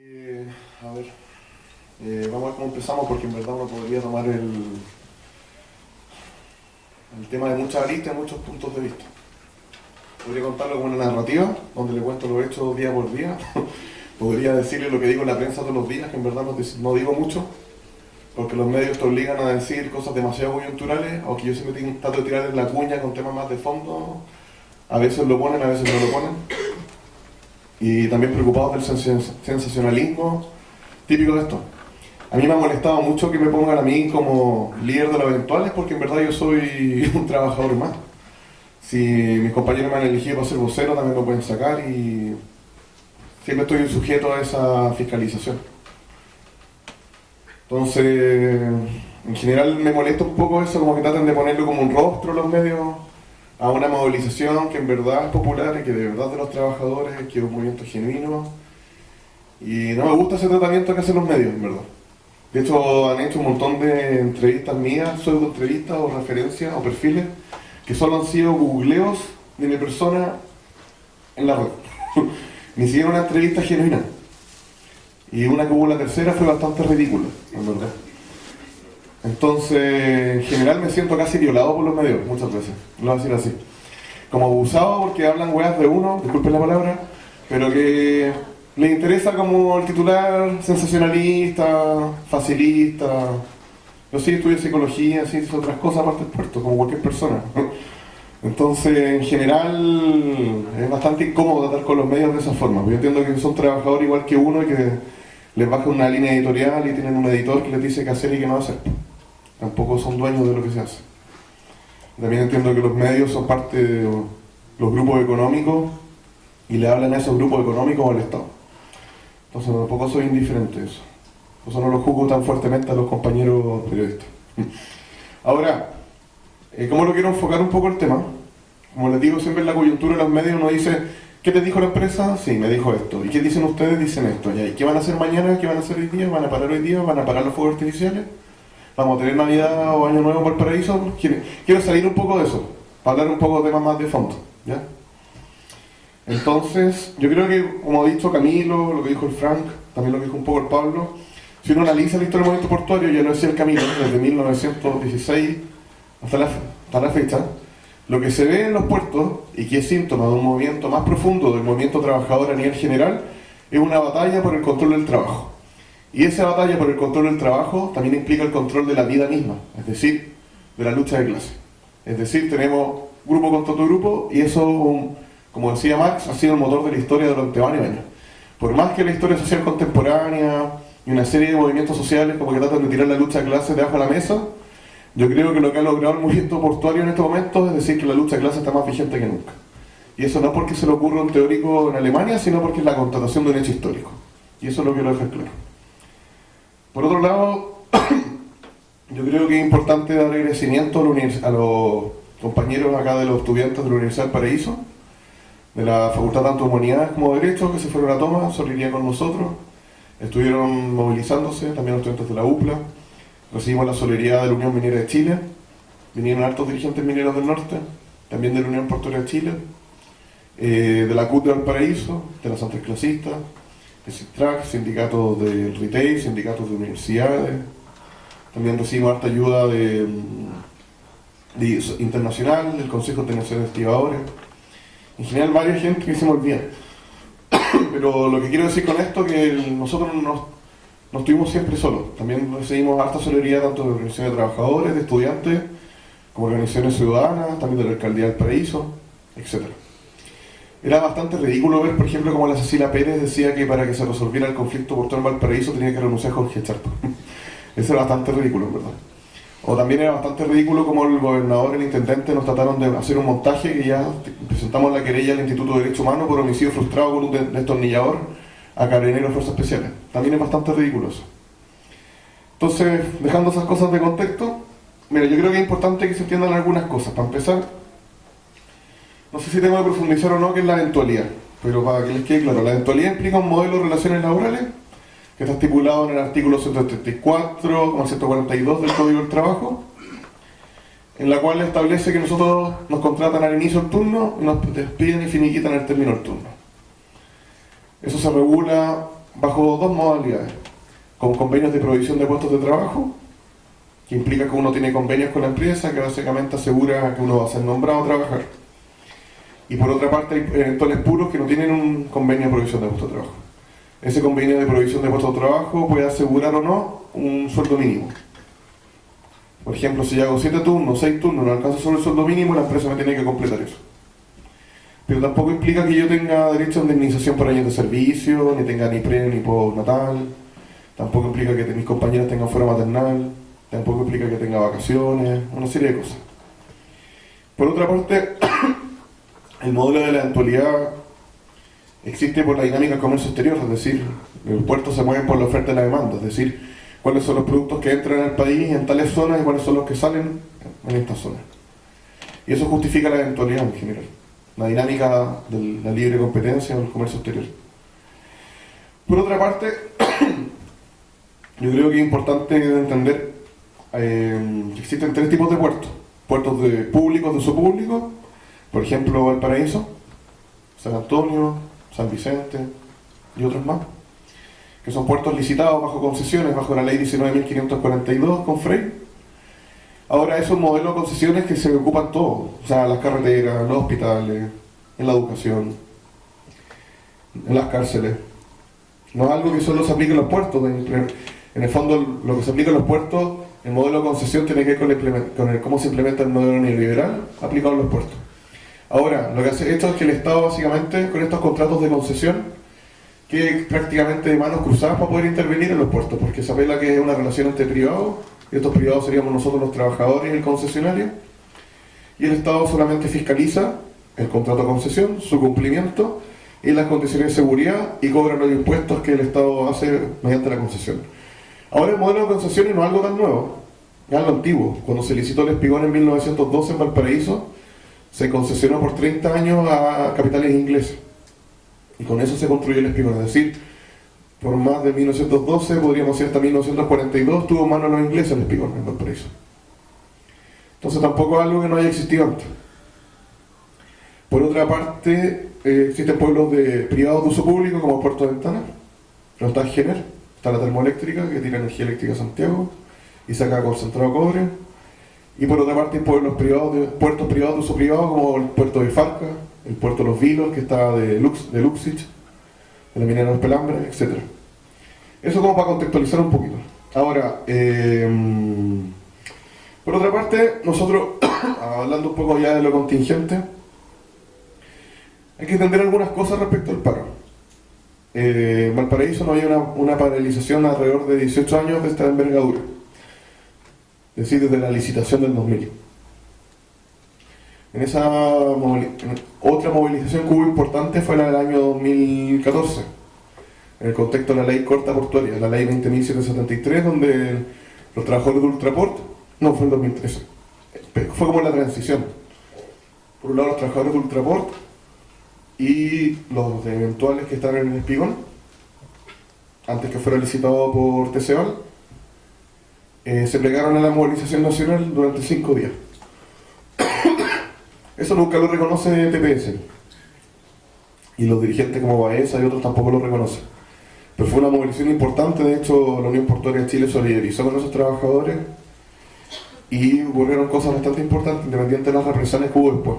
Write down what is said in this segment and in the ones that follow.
A ver, vamos a ver cómo empezamos, porque en verdad uno podría tomar el tema de muchas aristas y muchos puntos de vista. Podría contarlo como una narrativa, donde le cuento los hechos día por día. Podría decirle lo que digo en la prensa todos los días, que en verdad no digo mucho, porque los medios te obligan a decir cosas demasiado coyunturales, o que yo siempre trato de tirar en la cuña con temas más de fondo. A veces lo ponen, a veces no lo ponen. Y también preocupados del sensacionalismo típico de esto. A mí me ha molestado mucho que me pongan a mí como líder de los eventuales, porque en verdad yo soy un trabajador más. Si mis compañeros me han elegido para ser vocero, también me pueden sacar, y siempre estoy sujeto a esa fiscalización. Entonces, en general me molesta un poco eso, como que traten de ponerlo como un rostro los medios a una movilización que en verdad es popular y que de verdad es de los trabajadores, que es un movimiento genuino. Y no me gusta ese tratamiento que hacen los medios, en verdad. De hecho, han hecho un montón de entrevistas mías, pseudo entrevistas o referencias o perfiles, que solo han sido googleos de mi persona en la red. Ni siquiera una entrevista genuina. Y una que hubo, la tercera, fue bastante ridícula, en verdad. Entonces, en general me siento casi violado por los medios, muchas veces. Lo voy a decir así. Como abusado porque hablan weas de uno, disculpen la palabra, pero que les interesa como el titular sensacionalista, facilista. Yo sí estudio psicología, sí hice otras cosas aparte del puerto, como cualquier persona. Entonces, en general, es bastante incómodo tratar con los medios de esa forma. Yo entiendo que son trabajadores igual que uno y que les baja una línea editorial y tienen un editor que les dice qué hacer y qué no hacer. Tampoco son dueños de lo que se hace. También entiendo que los medios son parte de los grupos económicos y le hablan a esos grupos económicos o al Estado. Entonces tampoco soy indiferente a eso. Por eso no lo juzgo tan fuertemente a los compañeros periodistas. Ahora, ¿cómo lo quiero enfocar un poco el tema? Como les digo, siempre en la coyuntura de los medios uno dice: ¿qué te dijo la empresa? Sí, me dijo esto. ¿Y qué dicen ustedes? Dicen esto. ¿Y qué van a hacer mañana? ¿Qué van a hacer hoy día? ¿Van a parar hoy día? ¿Van a parar los fuegos artificiales? ¿Vamos a tener Navidad o Año Nuevo en Valparaíso? Quiero salir un poco de eso, para hablar un poco de temas más de fondo, ¿ya? Entonces, yo creo que, como ha dicho Camilo, lo que dijo el Frank, también lo que dijo un poco el Pablo, si uno analiza la historia del movimiento portuario, ya lo decía el Camilo, desde 1916 hasta la fecha, lo que se ve en los puertos, y que es síntoma de un movimiento más profundo del movimiento trabajador a nivel general, es una batalla por el control del trabajo. Y esa batalla por el control del trabajo también implica el control de la vida misma, es decir, de la lucha de clase. Es decir, tenemos grupo contra otro grupo, y eso, como decía Marx, ha sido el motor de la historia durante varios años. Por más que la historia social contemporánea y una serie de movimientos sociales como que tratan de tirar la lucha de clase debajo de la mesa, yo creo que lo que ha logrado el movimiento portuario en estos momentos es decir que la lucha de clase está más vigente que nunca. Y eso no es porque se le ocurra a un teórico en Alemania, sino porque es la constatación de un hecho histórico. Y eso lo quiero dejar claro. Por otro lado, yo creo que es importante dar agradecimiento a los compañeros acá de los estudiantes de la Universidad del Paraíso, de la Facultad tanto de Humanidades como de Derecho, que se fueron a toma, solidaridad con nosotros, estuvieron movilizándose, también los estudiantes de la UPLA, recibimos la solidaridad de la Unión Minera de Chile, vinieron hartos dirigentes mineros del norte, también de la Unión Portuaria de Chile, de la CUT de Valparaíso, de las Santas Clasistas, de SITRAC, sindicatos del retail, sindicatos de universidades. También recibimos harta ayuda de internacional, del Consejo Internacional de Investigadores. En general, varias gente que se me olvida. Pero lo que quiero decir con esto es que nosotros no estuvimos siempre solos. También recibimos harta solidaridad tanto de organizaciones de trabajadores, de estudiantes, como organizaciones ciudadanas, también de la Alcaldía del Paraíso, etc. Era bastante ridículo ver, por ejemplo, como la Cecilia Pérez decía que para que se resolviera el conflicto portuario en Valparaíso tenía que renunciar Jorge Charpa. Eso era bastante ridículo, en verdad. O también era bastante ridículo como el gobernador y el intendente nos trataron de hacer un montaje, que ya presentamos la querella al Instituto de Derecho Humano por homicidio frustrado con un destornillador a carabineros de fuerzas especiales. También es bastante ridículo eso. Entonces, dejando esas cosas de contexto, mira, yo creo que es importante que se entiendan algunas cosas. Para empezar, no sé si tengo que profundizar o no qué es la eventualidad, pero para que les quede claro, la eventualidad implica un modelo de relaciones laborales que está estipulado en el artículo 134 o 142 del Código del Trabajo, en la cual establece que nosotros nos contratan al inicio del turno y nos despiden y finiquitan al término del turno. Eso se regula bajo dos modalidades: con convenios de provisión de puestos de trabajo, que implica que uno tiene convenios con la empresa, que básicamente asegura que uno va a ser nombrado a trabajar. Y por otra parte hay eventuales puros que no tienen un convenio de provisión de puestos de trabajo. Ese convenio de provisión de puestos de trabajo puede asegurar o no un sueldo mínimo. Por ejemplo, si yo hago 7 turnos, 6 turnos, no alcanzo sobre el sueldo mínimo, la empresa me tiene que completar eso. Pero tampoco implica que yo tenga derecho a indemnización por años de servicio, ni tenga ni pre ni postnatal. Tampoco implica que mis compañeros tengan fuera maternal. Tampoco implica que tenga vacaciones, una serie de cosas. Por otra parte, el modelo de la eventualidad existe por la dinámica del comercio exterior, es decir, los puertos se mueven por la oferta y la demanda, es decir, cuáles son los productos que entran al país en tales zonas y cuáles son los que salen en estas zonas. Y eso justifica la eventualidad en general, la dinámica de la libre competencia en el comercio exterior. Por otra parte, yo creo que es importante entender que existen 3 tipos de puertos: puertos de públicos de uso público, por ejemplo Valparaíso, San Antonio, San Vicente y otros más, que son puertos licitados bajo concesiones, bajo la ley 19.542 con FREI. Ahora es un modelo de concesiones que se ocupan todos, o sea, las carreteras, los hospitales, en la educación, en las cárceles. No es algo que solo se aplique en los puertos. En el fondo, lo que se aplica en los puertos, el modelo de concesión tiene que ver con cómo se implementa el modelo neoliberal aplicado en los puertos. Ahora, lo que hace esto es que el Estado básicamente, con estos contratos de concesión, que prácticamente de manos cruzadas para poder intervenir en los puertos, porque se apela que es una relación entre privados, y estos privados seríamos nosotros los trabajadores y el concesionario, y el Estado solamente fiscaliza el contrato de concesión, su cumplimiento y las condiciones de seguridad, y cobra los impuestos que el Estado hace mediante la concesión. Ahora el modelo de concesiones no es algo tan nuevo, es algo antiguo. Cuando se licitó el Espigón en 1912 en Valparaíso, se concesionó por 30 años a capitales ingleses, y con eso se construyó el Espigón. Es decir, por más de 1912, podríamos decir hasta 1942, tuvo en manos los ingleses el Espigón en Valparaíso. Entonces tampoco es algo que no haya existido antes. Por otra parte, existen pueblos privados de uso público como Puerto Ventana, no está Gener, está la termoeléctrica que tira energía eléctrica a Santiago y saca concentrado cobre. Y por otra parte hay puertos privados de uso privado como el puerto de Farca, el puerto de Los Vilos, que está de Luxich, de la minera de los Pelambres, etc. Eso como para contextualizar un poquito. Ahora, por otra parte, nosotros, hablando un poco ya de lo contingente, hay que entender algunas cosas respecto al paro. En Valparaíso no había una paralización alrededor de 18 años de esta envergadura, es decir, desde la licitación del 2000. En esa otra movilización que hubo importante fue la del año 2014, en el contexto de la ley corta portuaria, la ley 20.773, donde los trabajadores de Ultraport, no, fue en 2013, fue como la transición. Por un lado los trabajadores de Ultraport y los eventuales que están en el Espigón, antes que fuera licitado por TCEVAL, se plegaron a la movilización nacional durante 5 días. Eso nunca lo reconoce TPS, y los dirigentes como Baeza y otros tampoco lo reconocen. Pero fue una movilización importante. De hecho, la Unión Portuaria de Chile solidarizó con esos trabajadores y ocurrieron cosas bastante importantes, independiente de las represalias que hubo después.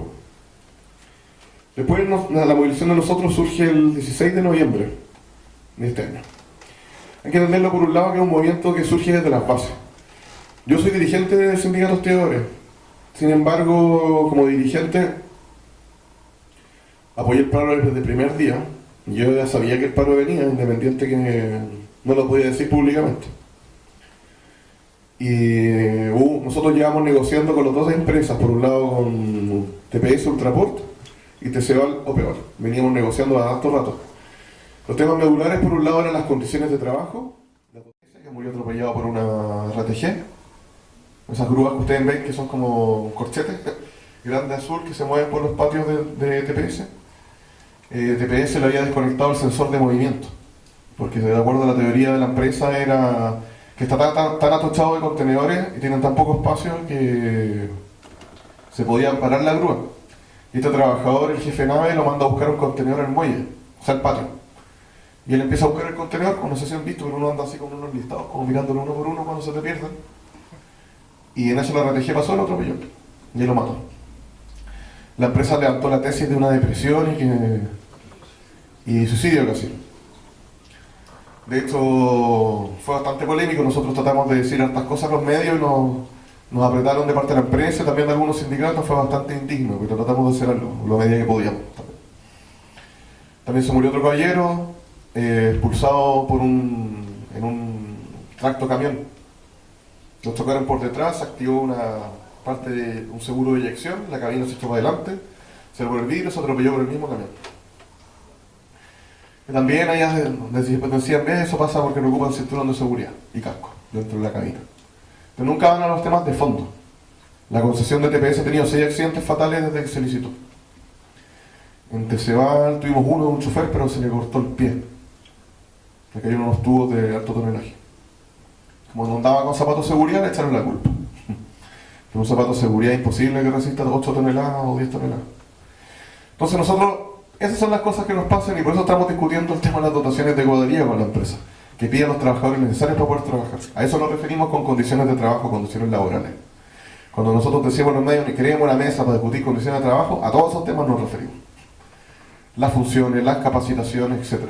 Después, la movilización de nosotros surge el 16 de noviembre de este año. Hay que entenderlo por un lado que es un movimiento que surge desde las bases. Yo soy dirigente del sindicato Hostigadores. Sin embargo, como dirigente, apoyé el paro desde el primer día. Yo ya sabía que el paro venía, independiente que no lo podía decir públicamente. Y nosotros llevamos negociando con las dos empresas, por un lado con TPS Ultraport y TCEVAL o peor. Veníamos negociando a tanto rato. Los temas medulares, por un lado, eran las condiciones de trabajo. La potencia, que murió atropellado por una RTG. Esas grúas que ustedes ven que son como corchetes grandes azul que se mueven por los patios de TPS. TPS le había desconectado el sensor de movimiento, porque de acuerdo a la teoría de la empresa era que está tan atochado de contenedores y tienen tan poco espacio que se podía parar la grúa. Y este trabajador, el jefe de nave, lo manda a buscar un contenedor en el muelle, o sea, el patio. Y él empieza a buscar el contenedor, como no sé si han visto, pero uno anda así con unos listados, como mirándolo uno por uno cuando se te pierden. Y en eso la RTG pasó, lo atropelló. Y él lo mató. La empresa levantó la tesis de una depresión y suicidio casi. De hecho, fue bastante polémico. Nosotros tratamos de decir hartas cosas a los medios y nos apretaron de parte de la empresa, también de algunos sindicatos. Fue bastante indigno, pero tratamos de hacer algo, lo medida que podíamos. También se murió otro caballero, expulsado en un tracto camión. Nos chocaron por detrás, se activó una parte de un seguro de eyección, la cabina se echó para adelante, se abrió el vidrio, se atropelló por el mismo camión. Y también allá decían, eso pasa porque no ocupan cinturón de seguridad y casco dentro de la cabina. Pero nunca van a los temas de fondo. La concesión de TPS ha tenido 6 accidentes fatales desde que se licitó. En Tecebal tuvimos uno de un chofer, pero se le cortó el pie. Le cayeron unos tubos de alto tonelaje. Como no andaba con zapatos de seguridad, le echaron la culpa. Un zapato de seguridad imposible que resista 8 toneladas o 10 toneladas. Entonces nosotros, esas son las cosas que nos pasan y por eso estamos discutiendo el tema de las dotaciones de cuadrilla con la empresa, que piden los trabajadores necesarios para poder trabajar. A eso nos referimos con condiciones de trabajo, condiciones laborales. Cuando nosotros decimos en los medios que queremos una mesa para discutir condiciones de trabajo, a todos esos temas nos referimos. Las funciones, las capacitaciones, etc.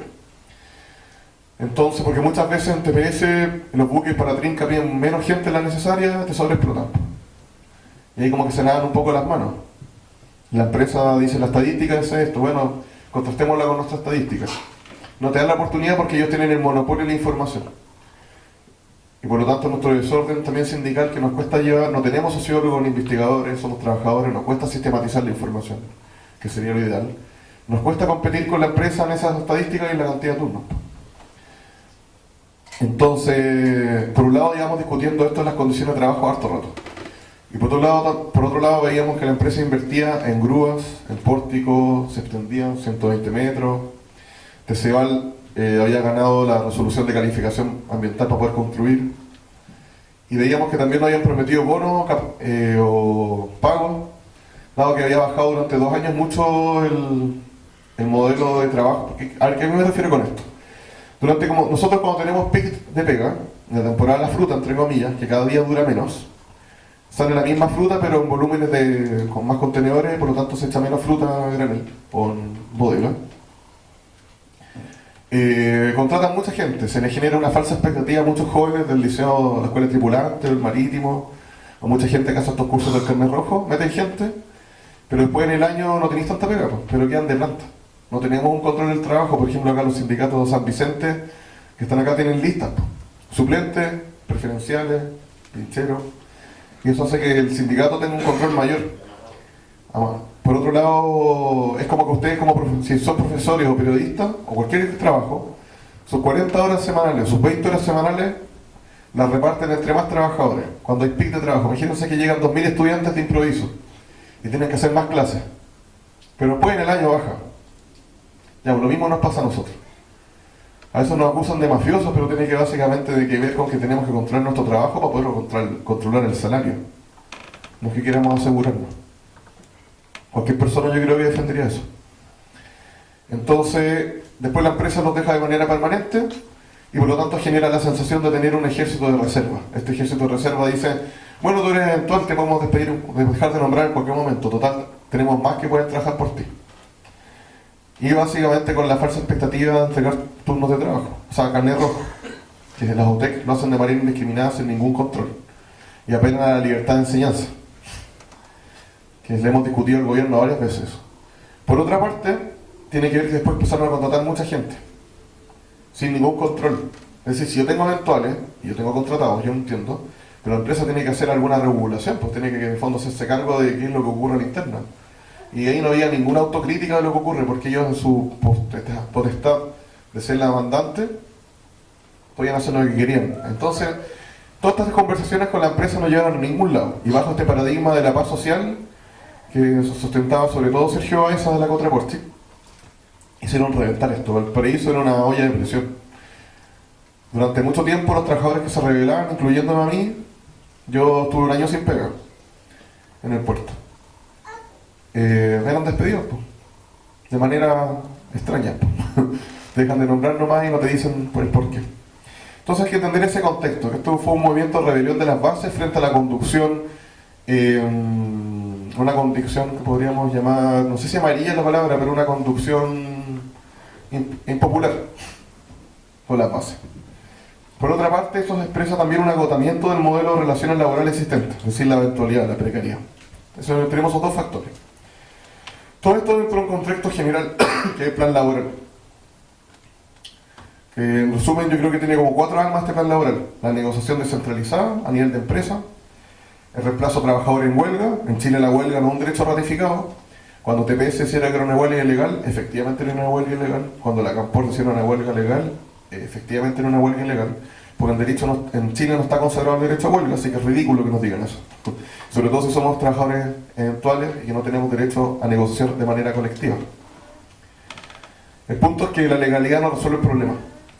Entonces, porque muchas veces en TPS, en los buques para trinca piden menos gente de la necesaria, te sobreexplotan. Y ahí como que se lavan un poco las manos. La empresa dice, la estadística es esto, bueno, contrastémosla con nuestra estadística. No te dan la oportunidad porque ellos tienen el monopolio de la información. Y por lo tanto nuestro desorden también sindical que nos cuesta llevar, no tenemos sociólogos ni investigadores, somos trabajadores, nos cuesta sistematizar la información, que sería lo ideal. Nos cuesta competir con la empresa en esas estadísticas y en la cantidad de turnos. Entonces, por un lado íbamos discutiendo esto en las condiciones de trabajo harto rato. Y por otro lado veíamos que la empresa invertía en grúas, en pórticos, se extendían 120 metros. Tecebal había ganado la resolución de calificación ambiental para poder construir. Y veíamos que también no habían prometido bonos o pagos, dado que había bajado durante 2 años mucho el modelo de trabajo. Porque, a ver, ¿qué me refiero con esto? Nosotros cuando tenemos pic de pega, en la temporada de la fruta, entre comillas, que cada día dura menos, sale la misma fruta pero en volúmenes con más contenedores, por lo tanto se echa menos fruta a granel o en bodega. Contratan mucha gente, se les genera una falsa expectativa a muchos jóvenes del liceo, de la escuela tripulante, del marítimo, o mucha gente que hace estos cursos del carnet rojo, meten gente, pero después en el año no tenéis tanta pega, pero quedan de planta. No tenemos un control del trabajo. Por ejemplo, acá los sindicatos de San Vicente, que están acá, tienen listas, suplentes, preferenciales, pincheros, y eso hace que el sindicato tenga un control mayor. Por otro lado, es como que ustedes, si son profesores o periodistas, o cualquier trabajo, sus 40 horas semanales, sus 20 horas semanales, las reparten entre más trabajadores. Cuando hay pic de trabajo, imagínense que llegan 2000 estudiantes de improviso, y tienen que hacer más clases, pero después en el año baja. Ya, lo mismo nos pasa a nosotros. A veces nos acusan de mafiosos, pero tiene que básicamente ver con que tenemos que controlar nuestro trabajo para poder controlar el salario. No es que queramos asegurarnos. Cualquier persona yo creo que defendería eso. Entonces, después la empresa nos deja de manera permanente y por lo tanto genera la sensación de tener un ejército de reserva. Este ejército de reserva dice, bueno, tú eres eventual, te podemos dejar de nombrar en cualquier momento. Total, tenemos más que pueden trabajar por ti. Y básicamente con la falsa expectativa de entregar turnos de trabajo, o sea, carnet rojo, que las UTEC lo hacen de manera indiscriminada sin ningún control y apelan a la libertad de enseñanza, que le hemos discutido al gobierno varias veces. Por otra parte, tiene que ver que después empezaron a contratar mucha gente sin ningún control. Es decir, si yo tengo eventuales y yo tengo contratados, yo entiendo, pero la empresa tiene que hacer alguna regulación, pues tiene que en el fondo hacerse cargo de qué es lo que ocurre a la interna. Y ahí no había ninguna autocrítica de lo que ocurre, porque ellos en su potestad de ser la mandante podían hacer lo que querían. Entonces, todas estas conversaciones con la empresa no llegaron a ningún lado. Y bajo este paradigma de la paz social, que sustentaba sobre todo Sergio Baeza de la Contraporte, hicieron reventar esto. El paraíso era una olla de presión. Durante mucho tiempo los trabajadores que se rebelaban, incluyéndome a mí, yo estuve 1 año sin pega en el puerto. Eran despedidos, de manera extraña. Te dejan de nombrar nomás y no te dicen el por qué. Entonces hay que entender ese contexto. Esto fue un movimiento de rebelión de las bases frente a la conducción, una conducción que podríamos llamar, no sé si amarilla es la palabra, pero una conducción impopular por las bases. Por otra parte, esto expresa también un agotamiento del modelo de relaciones laborales existente, es decir, la eventualidad, la precariedad. Entonces tenemos esos dos factores. Todo esto dentro de un contexto general, que es el plan laboral. Que en resumen yo creo que tiene como 4 almas este plan laboral. La negociación descentralizada a nivel de empresa, el reemplazo a trabajadores en huelga. En Chile la huelga no es un derecho ratificado. Cuando TPS decía que era una huelga ilegal, efectivamente era una huelga ilegal. Cuando la Campor decía una huelga legal, efectivamente era una huelga ilegal. Porque el derecho en Chile no está consagrado el derecho a huelga, así que es ridículo que nos digan eso. Sobre todo si somos trabajadores eventuales y que no tenemos derecho a negociar de manera colectiva. El punto es que la legalidad no resuelve el problema.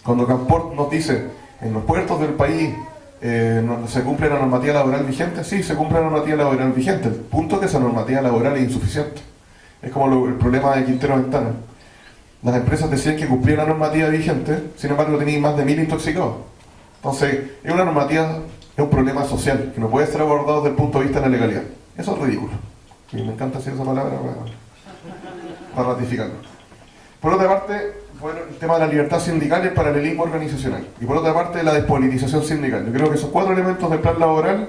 Cuando Camport nos dice en los puertos del país se cumple la normativa laboral vigente, sí, se cumple la normativa laboral vigente. El punto es que esa normativa laboral es insuficiente. Es como el problema de Quintero Ventana. Las empresas decían que cumplían la normativa vigente, sin embargo tenían más de 1000 intoxicados. Entonces, es una normativa, es un problema social que no puede ser abordado desde el punto de vista de la legalidad. Eso es ridículo. Y me encanta decir esa palabra para ratificarlo. Por otra parte, bueno, el tema de la libertad sindical y el paralelismo organizacional. Y por otra parte, la despolitización sindical. Yo creo que esos 4 elementos del plan laboral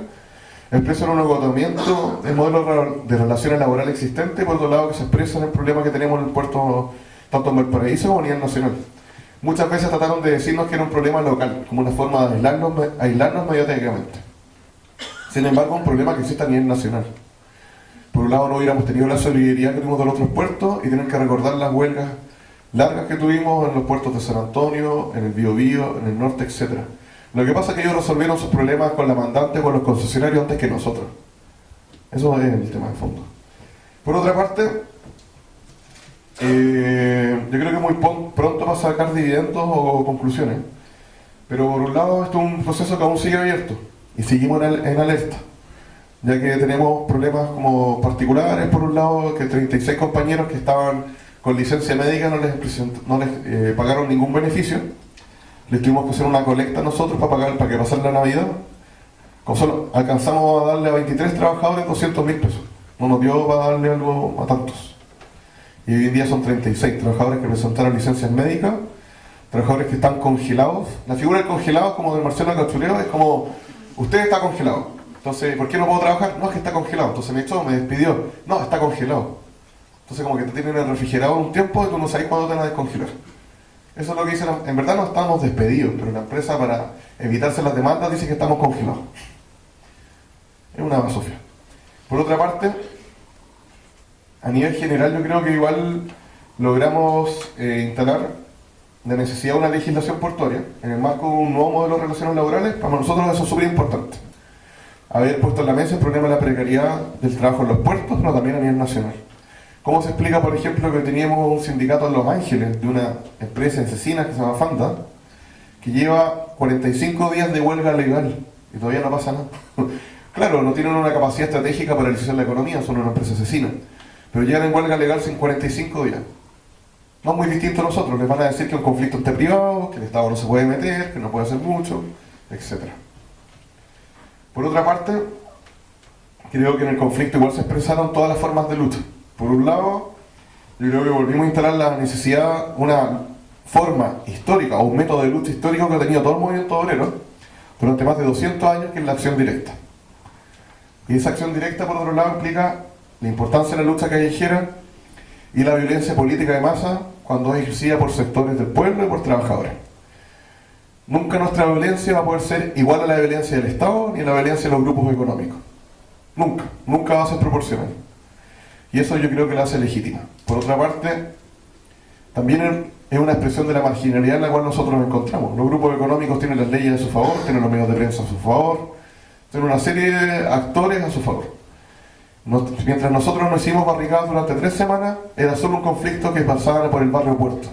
expresan un agotamiento del modelo de relaciones laborales existente, por otro lado que se expresa en el problema que tenemos en el puerto, tanto en Valparaíso como a nivel nacional. Muchas veces trataron de decirnos que era un problema local, como una forma de aislarnos mediáticamente. Sin embargo, un problema que existe a nivel nacional. Por un lado, no hubiéramos tenido la solidaridad que tuvimos de los otros puertos y tienen que recordar las huelgas largas que tuvimos en los puertos de San Antonio, en el Biobío, en el norte, etc. Lo que pasa es que ellos resolvieron sus problemas con la mandante, con los concesionarios antes que nosotros. Eso es el tema de fondo. Por otra parte, yo creo que muy pronto va a sacar dividendos o conclusiones, pero por un lado esto es un proceso que aún sigue abierto y seguimos en alerta, ya que tenemos problemas como particulares. Por un lado, que 36 compañeros que estaban con licencia médica no les pagaron ningún beneficio. Les tuvimos que hacer una colecta nosotros para que pasara la Navidad. Como solo alcanzamos a darle a 23 trabajadores 200.000 pesos. No nos dio para darle algo a tantos. Y hoy en día son 36 trabajadores que presentaron licencias médicas, trabajadores que están congelados. La figura del congelado, como del Marcelo Cachureo, es como: usted está congelado. Entonces, ¿por qué no puedo trabajar? No, es que está congelado. Entonces me echó, me despidió. No, está congelado. Entonces como que te tienen en el refrigerador un tiempo y tú no sabes cuándo te van a descongelar. Eso es lo que dicen. En verdad no estamos despedidos, pero la empresa, para evitarse las demandas, dice que estamos congelados. Es una basofia. Por otra parte, a nivel general yo creo que igual logramos instalar la necesidad de una legislación portuaria en el marco de un nuevo modelo de relaciones laborales. Para nosotros eso es súper importante. Haber puesto en la mesa el problema de la precariedad del trabajo en los puertos, pero también a nivel nacional. ¿Cómo se explica, por ejemplo, que teníamos un sindicato en Los Ángeles de una empresa en Cecinas que se llama Fanda, que lleva 45 días de huelga legal y todavía no pasa nada? Claro, no tienen una capacidad estratégica para realizar la economía, son una empresa asesina, pero llegan en huelga legal sin 45 días. No es muy distinto a nosotros. Les van a decir que un conflicto entre privados, que el Estado no se puede meter, que no puede hacer mucho, etc. Por otra parte, creo que en el conflicto igual se expresaron todas las formas de lucha. Por un lado, yo creo que volvimos a instalar la necesidad, una forma histórica o un método de lucha histórico que ha tenido todo el movimiento obrero durante más de 200 años, que es la acción directa. Y esa acción directa, por otro lado, implica la importancia de la lucha callejera y la violencia política de masa cuando es ejercida por sectores del pueblo y por trabajadores. Nunca nuestra violencia va a poder ser igual a la violencia del Estado ni a la violencia de los grupos económicos. Nunca va a ser proporcional. Y eso yo creo que la hace legítima. Por otra parte, también es una expresión de la marginalidad en la cual nosotros nos encontramos. Los grupos económicos tienen las leyes a su favor, tienen los medios de prensa a su favor, tienen una serie de actores a su favor. Mientras nosotros nos hicimos barricadas durante 3 semanas, era solo un conflicto que pasaba por el barrio Puerto.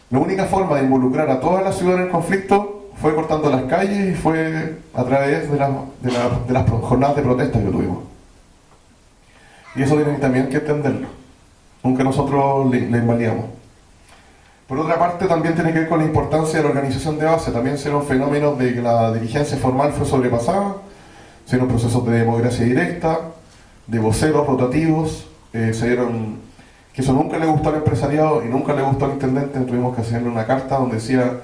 La única forma de involucrar a toda la ciudad en el conflicto fue cortando las calles y fue a través de las jornadas de protesta que tuvimos. Y eso tienen también que entenderlo. Nunca nosotros le invalidamos. Por otra parte, también tiene que ver con la importancia de la organización de base. También se dieron fenómenos de que la dirigencia formal fue sobrepasada, se dieron procesos de democracia directa, de voceros rotativos, se dieron que eso nunca le gustó al empresariado y nunca le gustó al intendente. Tuvimos que hacerle una carta donde decía: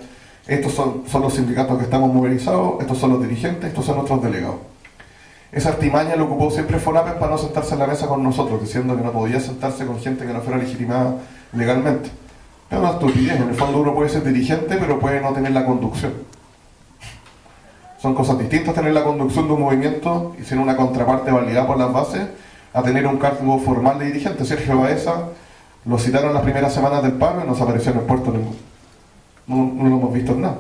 estos son los sindicatos que estamos movilizados, estos son los dirigentes, estos son nuestros delegados. Esa artimaña lo ocupó siempre FONAPES para no sentarse en la mesa con nosotros, diciendo que no podía sentarse con gente que no fuera legitimada legalmente. Es una estupidez. En el fondo uno puede ser dirigente, pero puede no tener la conducción. Son cosas distintas tener la conducción de un movimiento y ser una contraparte validada por las bases, a tener un cargo formal de dirigente. Sergio Baeza lo citaron las primeras semanas del paro y no se apareció en el puerto ninguno. No lo hemos visto en nada.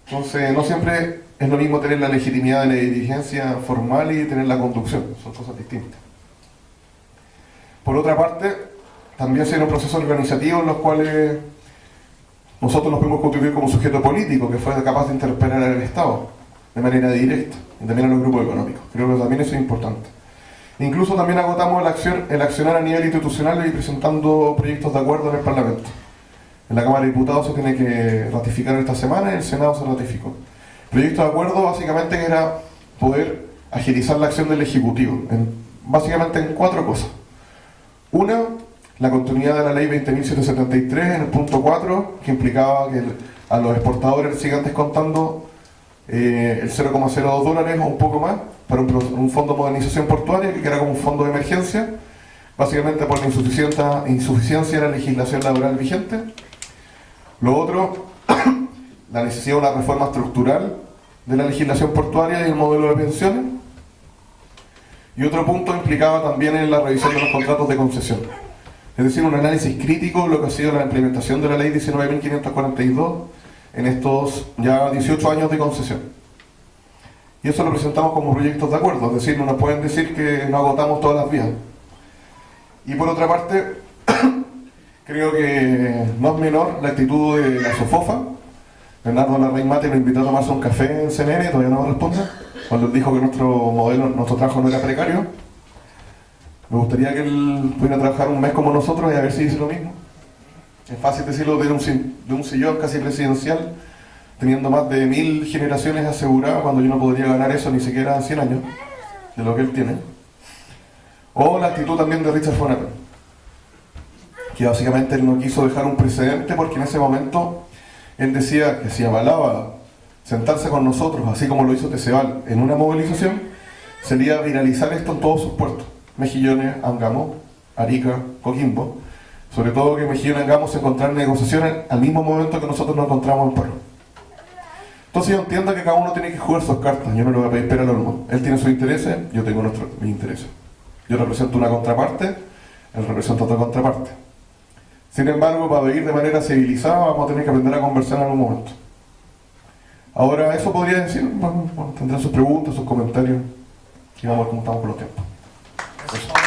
Entonces, no siempre es lo mismo tener la legitimidad de la dirigencia formal y tener la conducción. Son cosas distintas. Por otra parte, también se dieron procesos organizativos en los cuales nosotros nos pudimos constituir como sujeto político que fue capaz de interpelar al Estado de manera directa y también a los grupos económicos. Creo que también eso es importante. Incluso también agotamos el accionar a nivel institucional y presentando proyectos de acuerdo en el Parlamento. En la Cámara de Diputados se tiene que ratificar esta semana y en el Senado se ratificó. Proyecto de acuerdo básicamente era poder agilizar la acción del Ejecutivo, básicamente en 4 cosas. Una, la continuidad de la ley 20.773 en el punto 4, que implicaba que a los exportadores sigan descontando el 0,02 dólares o un poco más para un fondo de modernización portuaria, que era como un fondo de emergencia, básicamente por la insuficiencia de la legislación laboral vigente. Lo otro, la necesidad de una reforma estructural de la legislación portuaria y el modelo de pensiones. Y otro punto implicaba también en la revisión de los contratos de concesión. Es decir, un análisis crítico de lo que ha sido la implementación de la ley 19.542 en estos ya 18 años de concesión. Y eso lo presentamos como proyectos de acuerdo, es decir, no nos pueden decir que no agotamos todas las vías. Y por otra parte, creo que no es menor la actitud de la SOFOFA. Bernardo Larraín Mate lo invitó a tomarse un café en CNN, todavía no me responde, cuando él dijo que nuestro trabajo no era precario. Me gustaría que él pudiera trabajar un mes como nosotros y a ver si dice lo mismo. Es fácil decirlo de un sillón casi presidencial, teniendo más de 1000 generaciones aseguradas, cuando yo no podría ganar eso ni siquiera en 100 años, de lo que él tiene. O la actitud también de Richard Fonapen, que básicamente él no quiso dejar un precedente, porque en ese momento él decía que si avalaba sentarse con nosotros, así como lo hizo Teceval en una movilización, sería viralizar esto en todos sus puertos: Mejillones, Angamo, Arica, Coquimbo. Sobre todo que Mejillones y Angamo se encontraron en negociaciones al mismo momento que nosotros nos encontramos en paro. Entonces yo entiendo que cada uno tiene que jugar sus cartas. Yo no le voy a pedir pera al olmo. Él tiene sus intereses, yo tengo mis intereses. Yo represento una contraparte, él representa otra contraparte. Sin embargo, para vivir de manera civilizada vamos a tener que aprender a conversar en algún momento. Ahora, eso podría decir, bueno, tendrán sus preguntas, sus comentarios, y vamos a ver cómo estamos con los tiempos. Eso.